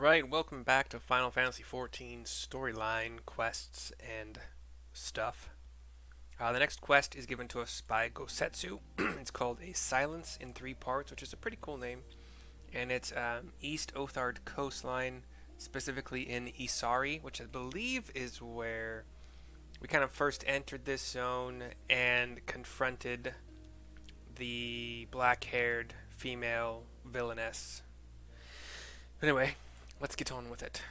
Alright, welcome back to Final Fantasy XIV storyline, quests, and stuff. The next quest is given to us by Gosetsu. It's called A Silence in Three Parts, which is a pretty cool name. And it's East Othard coastline, specifically in Isari, which I believe is where we kind of first entered this zone and confronted the black-haired female villainess. Anyway, let's get on with it.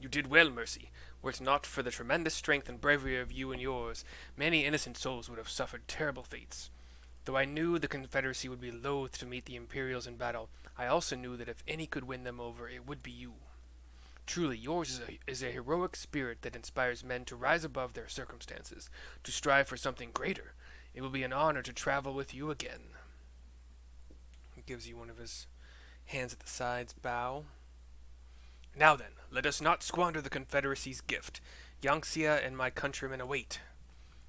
You did well, Mercy. Were it not for the tremendous strength and bravery of you and yours, many innocent souls would have suffered terrible fates. Though I knew the Confederacy would be loath to meet the Imperials in battle, I also knew that if any could win them over, it would be you. Truly, yours is a heroic spirit that inspires men to rise above their circumstances, to strive for something greater. It will be an honor to travel with you again. He gives you one of his hands at the sides, bow. Now then, let us not squander the Confederacy's gift. Yangxia and my countrymen await.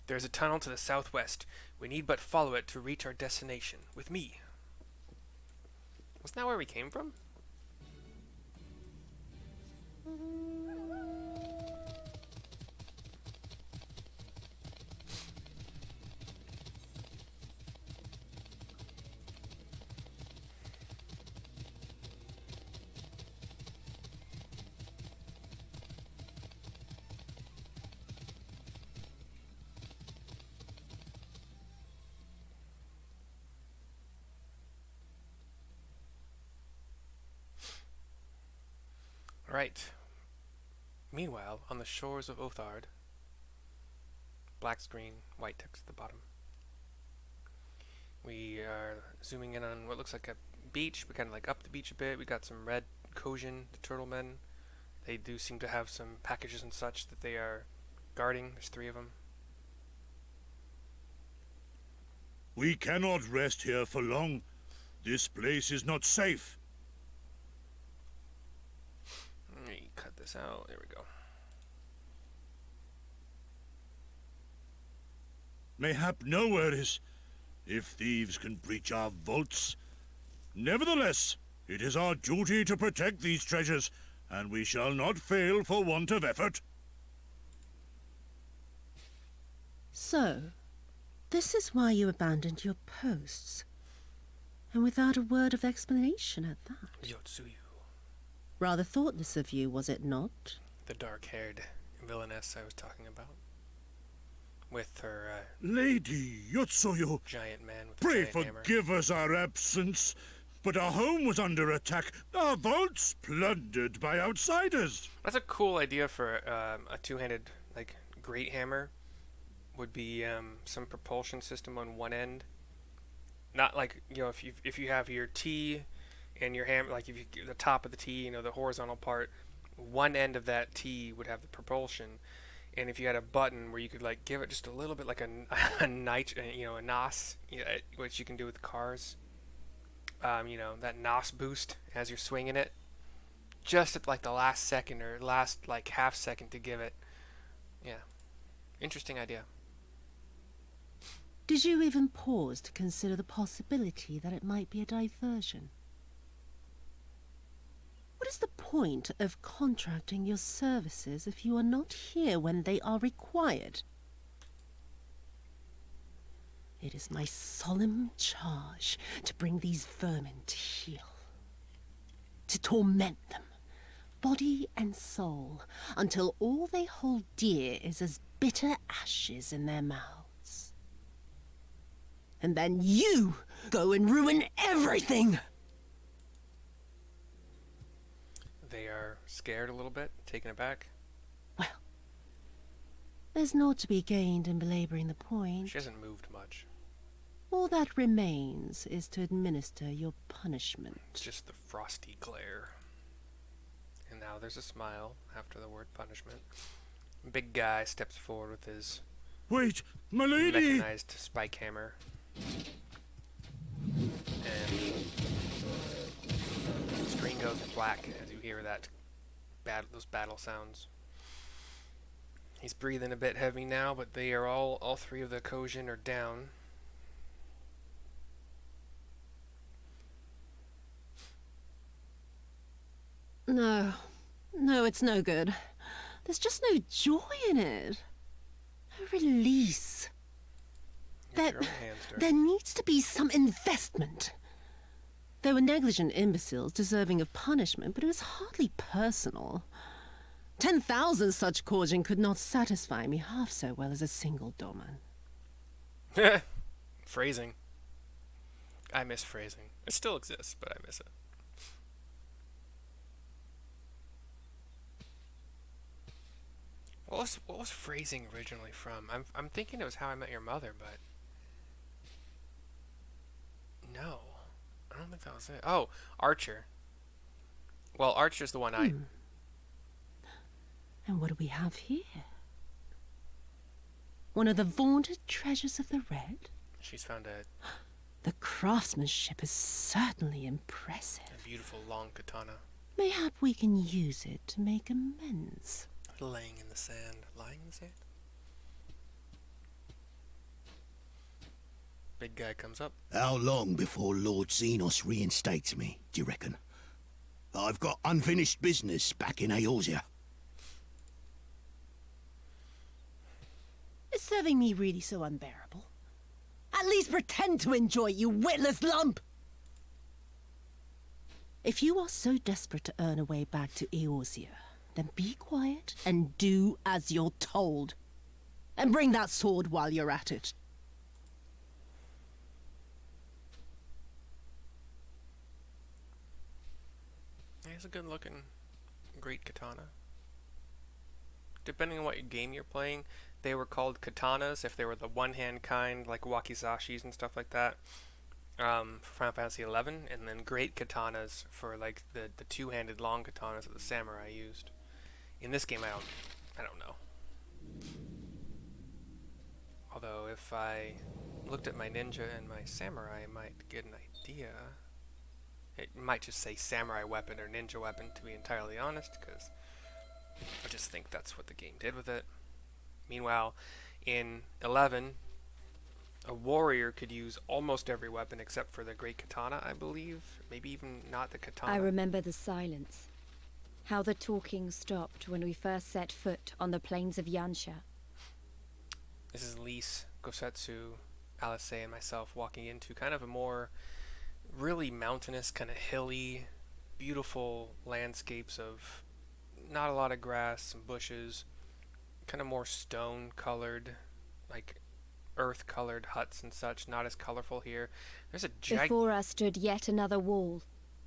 There is a tunnel to the southwest. We need but follow it to reach our destination, with me. Wasn't that where we came from? Right. Meanwhile, on the shores of Othard, black screen, white text at the bottom. We are zooming in on what looks like a beach. We kind of like up the beach a bit. We got some red Kojin, the turtle men. They do seem to have some packages and such that they are guarding. There's 3 of them. We cannot rest here for long. This place is not safe. Let me cut this out. There we go. Mayhap no worries, if thieves can breach our vaults. Nevertheless, it is our duty to protect these treasures, and we shall not fail for want of effort. So, this is why you abandoned your posts. And without a word of explanation at that. Yotsuyu, Rather thoughtless of you, was it not? the dark-haired villainess I was talking about. With her Lady Yotsuyu, giant man with a pray giant hammer. forgive us our absence, but our home was under attack, our vaults plundered by outsiders. That's a cool idea for a two-handed, like, great hammer. Would be some propulsion system on one end. Not like, you know, if you have your T and your hammer, like if you the top of the T, you know, the horizontal part, one end of that T would have the propulsion, and if you had a button where you could like give it just a little bit like a NOS, you know, which you can do with cars. You know, that NOS boost as you're swinging it, just at like the last second or last like half second to give it. Yeah, interesting idea. Did you even pause to consider the possibility that it might be a diversion? What is the point of contracting your services if you are not here when they are required? It is my solemn charge to bring these vermin to heel, to torment them, body and soul, until all they hold dear is as bitter ashes in their mouths. And then you go and ruin everything! They are scared a little bit, taken aback. Well, there's naught to be gained in belaboring the point. She hasn't moved much. All that remains is to administer your punishment. It's just the frosty glare. And now there's a smile after the word punishment. Big guy steps forward with his Wait, my lady! mechanized spike hammer. And the screen goes black as you hear those battle sounds. He's breathing a bit heavy now, but they are all 3 of the Kojin are down. No. No, it's no good. There's just no joy in it. No release. Get your own hands dirty. There needs to be some investment. They were negligent imbeciles deserving of punishment, but it was hardly personal. 10,000 such courting could not satisfy me half so well as a single doman. Phrasing. I miss phrasing. It still exists, but I miss it. What was phrasing originally from? I'm thinking it was How I Met Your Mother, but no, I don't think that was it. Oh, Archer. Well, Archer's the one I. And what do we have here? One of the vaunted treasures of the Red? She's found a The craftsmanship is certainly impressive. beautiful long katana Mayhap we can use it to make amends. laying in the sand. Lying in the sand. Big guy comes up. How long before Lord Xenos reinstates me, do you reckon? I've got unfinished business back in Eorzea. Is serving me really so unbearable? At least pretend to enjoy it, you witless lump! If you are so desperate to earn a way back to Eorzea, then be quiet and do as you're told. And bring that sword while you're at it. It's a good looking great katana. Depending on what game you're playing, they were called katanas if they were the one-hand kind, like wakizashis and stuff like that. For Final Fantasy XI, and then great katanas for like the two-handed long katanas that the samurai used. In this game, I don't know. Although if I looked at my ninja and my samurai, I might get an idea. It might just say samurai weapon or ninja weapon, to be entirely honest, because I just think that's what the game did with it. Meanwhile, in 11, a warrior could use almost every weapon except for the great katana, I believe. Maybe even not the katana. I remember the silence. How the talking stopped when we first set foot on the plains of Yansha. This is Lyse, Gosetsu, Alisaie, and myself walking into kind of a more really mountainous, kind of hilly, beautiful landscapes of not a lot of grass, some bushes, kind of more stone-colored, like earth-colored huts and such, not as colorful here. There's a Before us stood yet another wall,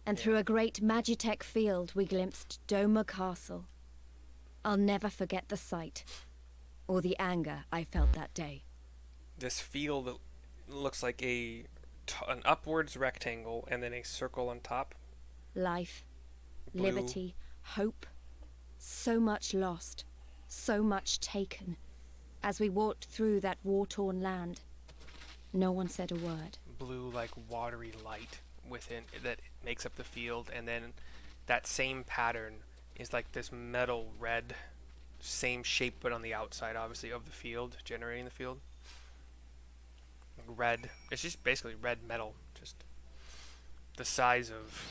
and through a great Magitech field we glimpsed Doma Castle. I'll never forget the sight, or the anger I felt that day. This field looks like an upwards rectangle and then a circle on top. Life, Blue. liberty, hope. So much lost, so much taken. As we walked through that war-torn land, no one said a word. Blue, like watery light within that makes up the field, and then that same pattern is like this metal red, same shape but on the outside, obviously, of the field, generating the field. Red. It's just basically red metal, just the size of,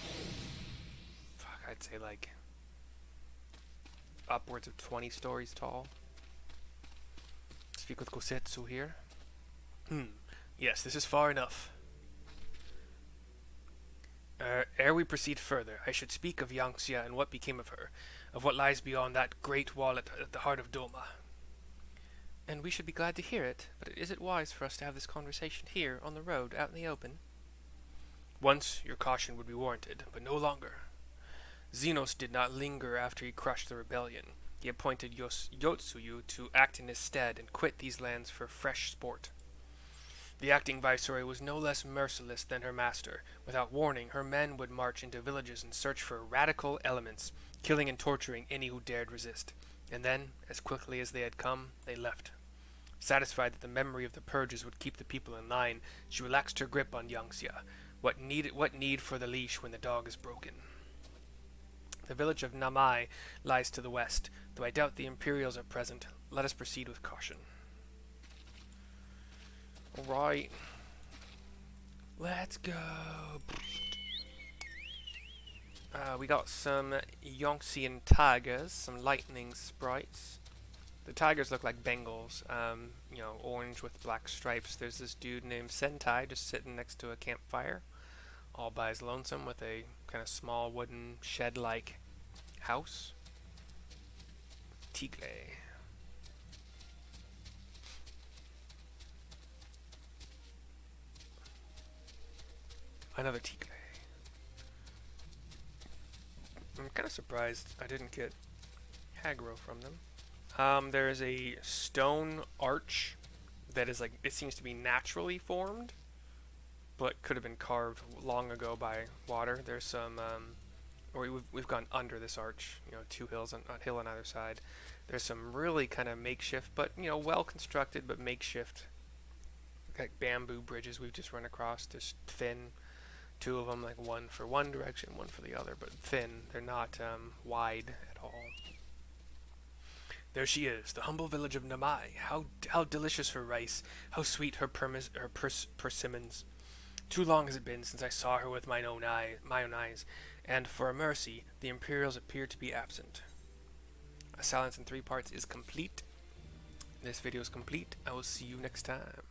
I'd say like upwards of 20 stories tall. Speak with Gosetsu here. Yes, this is far enough. Ere we proceed further, I should speak of Yansha and what became of her, of what lies beyond that great wall at the heart of Doma. And we should be glad to hear it, but is it wise for us to have this conversation here, on the road, out in the open? Once your caution would be warranted, but no longer. Xenos did not linger after he crushed the rebellion. He appointed Yotsuyu to act in his stead and quit these lands for fresh sport. The acting viceroy was no less merciless than her master. Without warning, her men would march into villages and search for radical elements, killing and torturing any who dared resist. And then, as quickly as they had come, they left. Satisfied that the memory of the purges would keep the people in line, she relaxed her grip on Yansha. What need for the leash when the dog is broken? The village of Namai lies to the west. Though I doubt the Imperials are present, let us proceed with caution. Alright. Let's go. We got some Yonxian tigers, some lightning sprites. The tigers look like Bengals, you know, orange with black stripes. There's this dude named Sentai just sitting next to a campfire, all by his lonesome with a kind of small wooden shed-like house. Tigre. Another Tigre. I'm kind of surprised I didn't get aggro from them. There is a stone arch that is like, it seems to be naturally formed, but could have been carved long ago by water. There's some, or we've gone under this arch, you know, two hills, a hill on either side. There's some really kind of makeshift, but, you know, well constructed, but makeshift, like bamboo bridges we've just run across, just thin. Two of them, like one for one direction, one for the other, but thin. They're not wide at all. There she is, the humble village of Namai. How delicious her rice, how sweet her persimmons. Too long has it been since I saw her with my own eyes, and for a mercy, the Imperials appear to be absent. A Silence in 3 parts is complete. This video is complete. I will see you next time.